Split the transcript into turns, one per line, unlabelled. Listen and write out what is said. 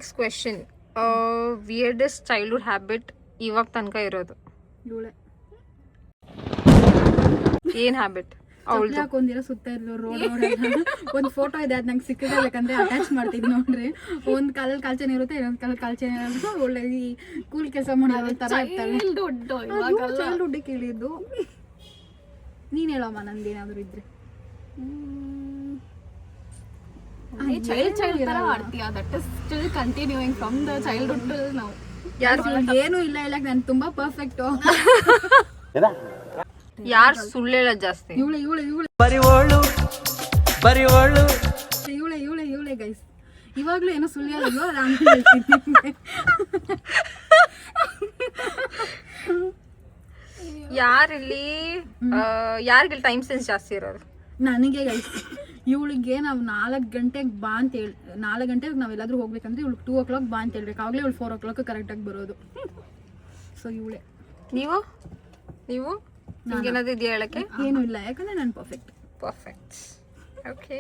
Next question, ವಿಯರ್ಡೆಸ್ಟ್ childhood habit ಇವಾಗ ತನಕ ಇರೋದು?
ಇವಳೆ
ಏನ್ ಹ್ಯಾಬಿಟ್? ಅವಳು
ಹಾಕೊಂಡಿರೋ ಸುತ್ತ ಇದ್ಲು ರೋಡ್ ಒಂದು ಫೋಟೋ ಇದೆ, ಅದು ನಂಗೆ ಸಿಕ್ಕಿದೆ, ಬೇಕಂದ್ರೆ ಅಟ್ಯಾಚ್ ಮಾಡ್ತೀನಿ ನೋಡ್ರಿ. ಒಂದು ಕಾಲಲ್ಲಿ ಕಾಲ್ಚನೆ ಇರುತ್ತೆ, ಇನ್ನೊಂದು ಕಾಲಲ್ಲಿ ಕಾಲ್ಚನೆ ಇರುತ್ತೆ. ಒಳ್ಳೆ ಈ ಕೂಲ್ ಕೆಲಸ ಮಾಡೋ ಥರ ಇರ್ತಾಳೆ. ಚೈಲ್ಡ್ಹುಡ್ ಕೇಳಿದ್ದು. ನೀನು ಹೇಳಮ್ಮ ನಂದೇನಾದರೂ ಇದ್ರೆ.
ಚೈಲ್ಡ್ ತರ ಆಡ್ತೀಯ, that is still continuing from the childhood till now.
ಏನೂ ಇಲ್ಲ ಹೇಳಕ್, ನಾನು ತುಂಬಾ ಪರ್ಫೆಕ್ಟು.
ಯಾರು ಸುಳ್ಳು ಹೇಳೋದು ಜಾಸ್ತಿ?
ಇವಳೆ ಗೈಸ್. ಇವಾಗ್ಲೂ ಏನೋ ಸುಳ್ಳು ಹೇಳೋದು, ನಾನು ಹೇಳ್ತೀನಿ.
ಯಾರಿಗೆ ಟೈಮ್ ಸೆನ್ಸ್ ಜಾಸ್ತಿ ಇರೋದು?
ನನಗೆ ಗೈಸ್. ಇವಳಿಗೆ ನಾವು 4 ಗಂಟೆಗೆ ಬಾ ಅಂತ ಹೇಳಿ, 4 ಗಂಟೆಗೆ ನಾವೆಲ್ಲಾದ್ರೂ ಹೋಗ್ಬೇಕಂದ್ರೆ ಇವಳು 2 o'clock ಬಾ ಅಂತ ಹೇಳ್ಬೇಕು. ಆಗಲೇ ಇವಳು 4 o'clock ಕರೆಕ್ಟಾಗಿ ಬರೋದು. ಸೊ ಇವಳೆ.
ನೀವು ನಿಮ್ಗೇನಾದ್ರು ಇದೆಯಾ ಹೇಳಕ್ಕೆ?
ಏನೂ ಇಲ್ಲ, ಯಾಕಂದ್ರೆ ನಾನು ಪರ್ಫೆಕ್ಟ್.
ಓಕೆ.